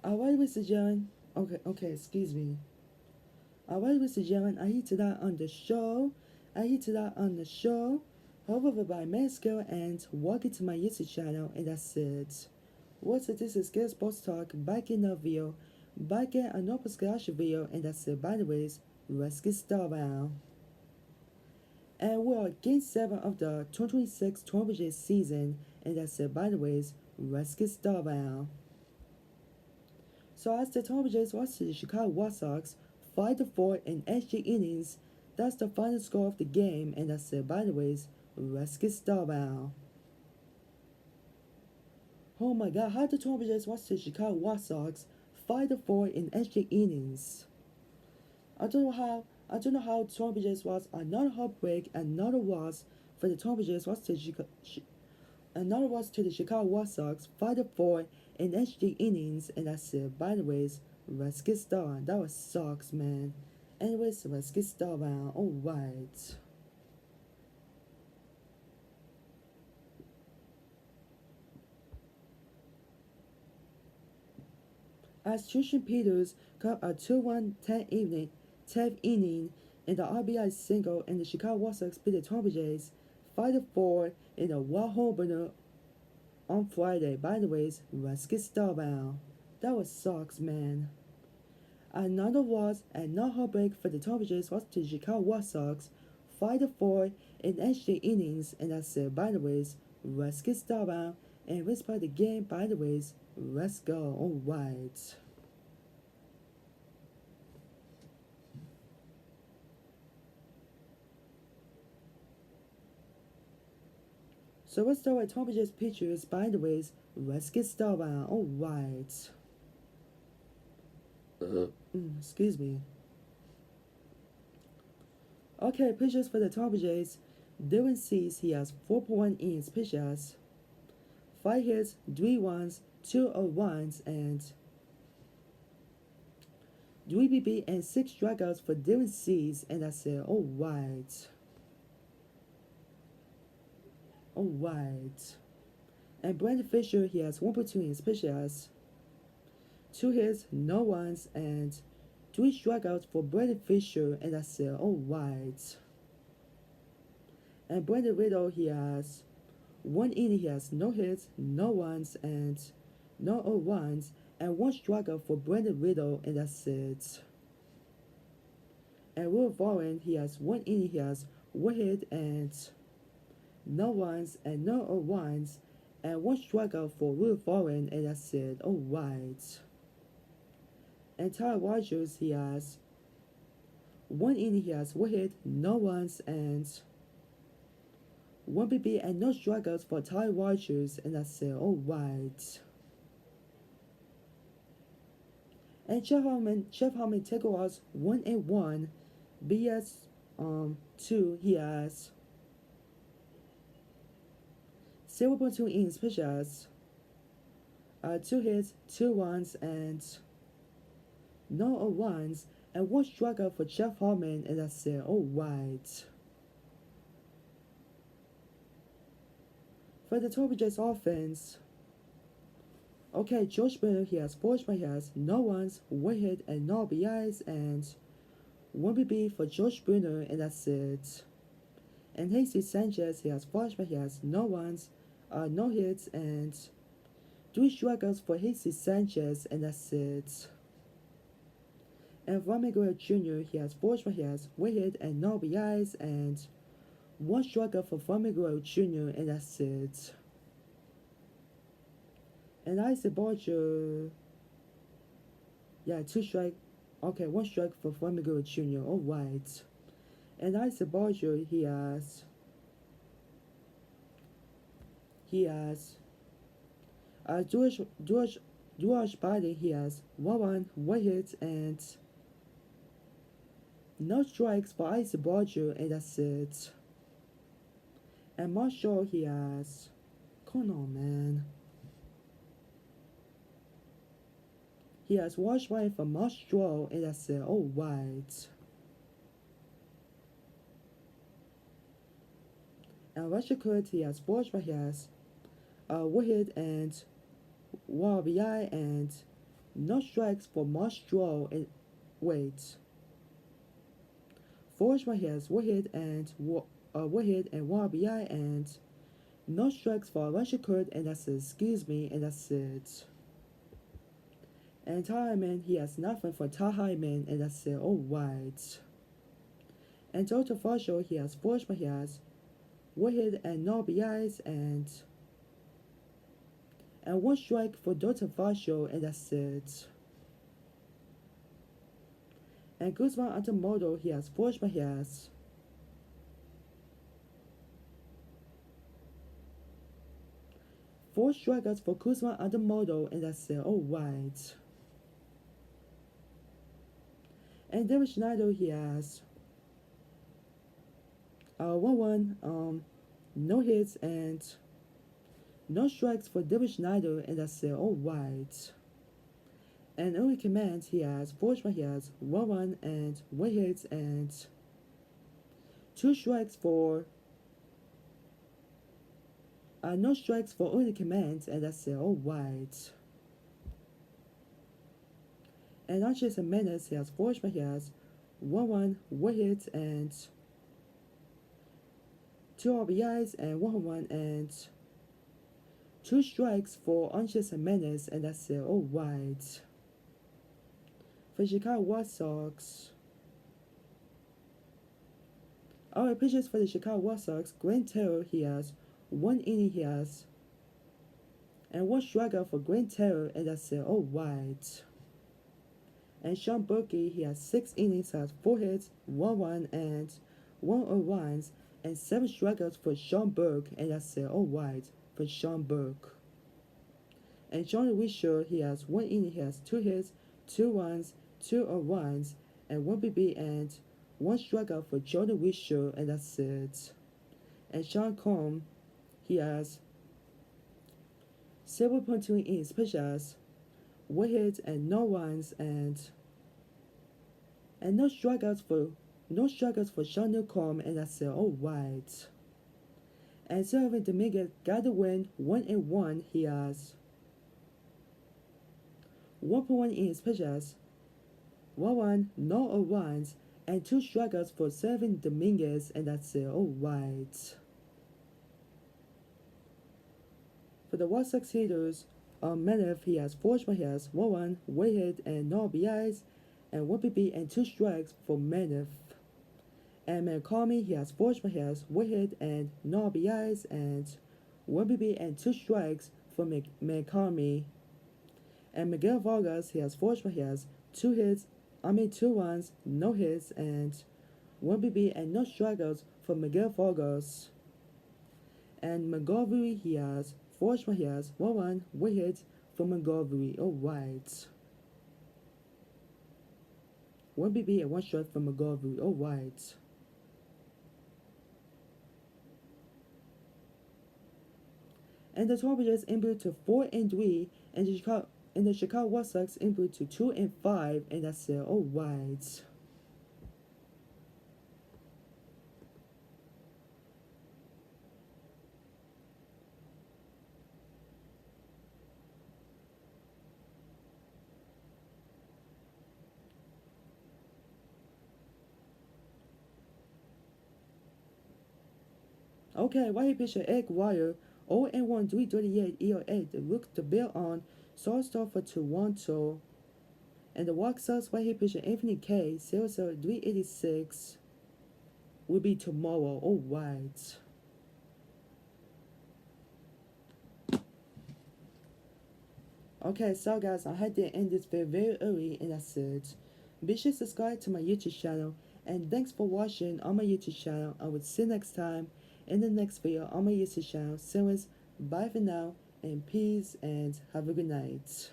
Alright, Mr. John. Okay, excuse me. Alright, Mr. John, I hit that on the show. I hit that on the show. However, by Mexico and welcome to my YouTube channel, and that's it. What's it? This is Good Sports Talk back in the video. Back in another Splash video, and that's it. By the way, let's get started. And we're at game 7 of the 2026 20 season, and that's it. By the way, let's get started. So as the Tampa Jays lost to the Chicago White Sox 5-4 in extra innings, that's the final score of the game, and that's it. By the way, let's get started. Oh my God, how the Tampa Jays lost to the Chicago White Sox 5-4 in extra innings? I don't know how Tampa Jays was another heartbreak, another loss for the Tampa Jays lost to another loss to the Chicago White Sox 5-4 in extra innings, and that's it. By the way, let's get started. That was sucks, man. Anyways, let's get started. Alright. As Tristan Peters cut a 2-1 10th inning in the RBI single, and the Chicago White Sox beat the Tampa Jays 5-4 in a wild home opener on Friday. By the way, let's get started. That was sucks, man. Another loss and no heartbreak for the Tampa Jays lost to the Chicago White Sox 5-4 in extra innings, and that's it. By the way, let's get started. And let's play the game. By the way, let's go. Alright. So let's start with Tampa Jays pitchers. By the way, let's get started. Alright. Excuse me. Okay, pitchers for the Tampa Jays. Dylan Cease, he has 4.1 innings pitched, 5 hits, 3 runs, 2 runs, and 3 BB and 6 strikeouts for Dylan Cease, and that's it. Alright. Alright. And Brandon Fisher, he has 1.2 innings pitched, 2 hits, no runs, and 3 strikeouts for Brandon Fisher, and that's it. Alright. And Brandon Riddle, he has 1 inning, he has no hits, no runs, and no runs, and 1 strikeout for Brandon Riddle, and that's it. And Will Warren, he has 1 inning, he has 1 hit, and no runs, and no runs, and 1 strikeout for Will Warren, and that's it. Alright. And Tyler Rogers, he has 1 inning, he has 1 hit, no runs, and 1 BB and no strikeouts for Tyler Rogers, and that's it. Alright. And Jeff Harmon take was 1-1. BS 2, he has 0.2 innings pitched, 2 hits, 2 runs, and no runs, and 1 strikeout for Jeff Harmon, and that's it. Alright. For the Tampa Jays offense, okay, George Spooner, he has 4 strikeouts, he has no runs, 1 hit, and no RBIs, and 1 BB for George Spooner, and that's it. And Jesus Sanchez, he has 4 strikeouts, he has no runs, no hits, and 3 strikeouts for Jesus Sanchez, and that's it. And Vladimir Guerrero Jr., he has 4 strikeouts, he has 1 hit, and no RBIs, and 1 strikeout for Vladimir Guerrero Jr., and that's it. And Isaac Barger, yeah, 2 strike. Okay, 1 strike for Vladimir Guerrero Jr. Alright. And Isaac Barger, he has George Biden, he has 1 run, 1 hit, and no strikes for Isaac Barger, and that's it. And Marshall, he has, come on, man. He has washed by for Marshall, and that's it. Alright. And Russia Kurt, he has washed by, he has 1 hit and 1 RBI and no strikes for Marsh Draw and wait. Forge my hits, one hit and one RBI and no strikes for Elijah Kurt and that's it. Excuse me, and that's it. And Tyman, he has nothing for Tyman and that's it. All right. And Dr. Fasho, he has Forge my hits, one hit and no RBIs and one strike for Dr. Fasho and that's it. And Guzman Antamoto, he has Forge my hits. Four strikeouts for Kuzma Antamoto, and that's it. All right. And David Schneider, he has 1-1, no hits and no strikes for David Schneider, and that's it. All right. And early commands, he has Forgeman, he has 1-1 and 1 hits and 2 strikes for no strikes for early commands, and that's it. All right. And on Chase and Menace, he has Forgeman, he has 1-1, 1 hits and 2 RBIs and 1 home run and 2 strikes for Anxious and Menace, and that's it. All right. For Chicago White Sox. Alright, pitchers for the Chicago White Sox. Grant Terrell, he has 1 inning, he has, and 1 strikeout for Grant Terrell, and that's it. All right. And Sean Berkey, he has 6 innings, has 4 hits, 1 run, and 1 earned runs, and 7 strikeouts for Sean Burke, and that's it. All right, for Sean Burke. And Johnny Wisher, he has 1 inning, he has 2 hits, 2 runs, 2 earned runs, and 1 BB, and 1 strikeout for Johnny Wisher, and that's it. And Sean Combs, he has 7.2 innings pitched as 1 hit and no runs and no strikeouts for Sean Newcomb, and that's it. All right. And Sullivan Dominguez got the win 1-1. He has 1.1 innings pitched as 1 run, no runs, and 2 strikeouts for Sullivan Dominguez, and that's it. All right. For the White Sox hitters, Manef, he has Forgeman, he has 1 run, 1 hit, and no RBIs, and 1 BB and 2 strikes for Manef. And McCarmy, he has Forgeman, he has 1 hit and no RBIs, and 1 BB and 2 strikes for McCarmy. And Miguel Vargas, he has Forgeman, he has 2 runs, no hits, and 1 BB and no strikeouts for Miguel Vargas. And Montgomery, he has Forgeman, he has 1 run, 1 hit for Montgomery. All right. 1 BB and 1 strike for Montgomery. All right. And the Tigers improved to 4-3, and the Chicago White Sox improved to 2-5, and that's it. All right. Okay, right pitcher Egg Wire, 0-1, 338 ERA. Look to build on start for Toronto. And the White Sox right pitcher Anthony K, 0-386 will be tomorrow. All right. Okay, so guys, I had to end this video very early, and that's it. Be sure to subscribe to my YouTube channel, and thanks for watching on my YouTube channel. I will see you next time in the next video on my YouTube channel. So, bye for now, and peace, and have a good night.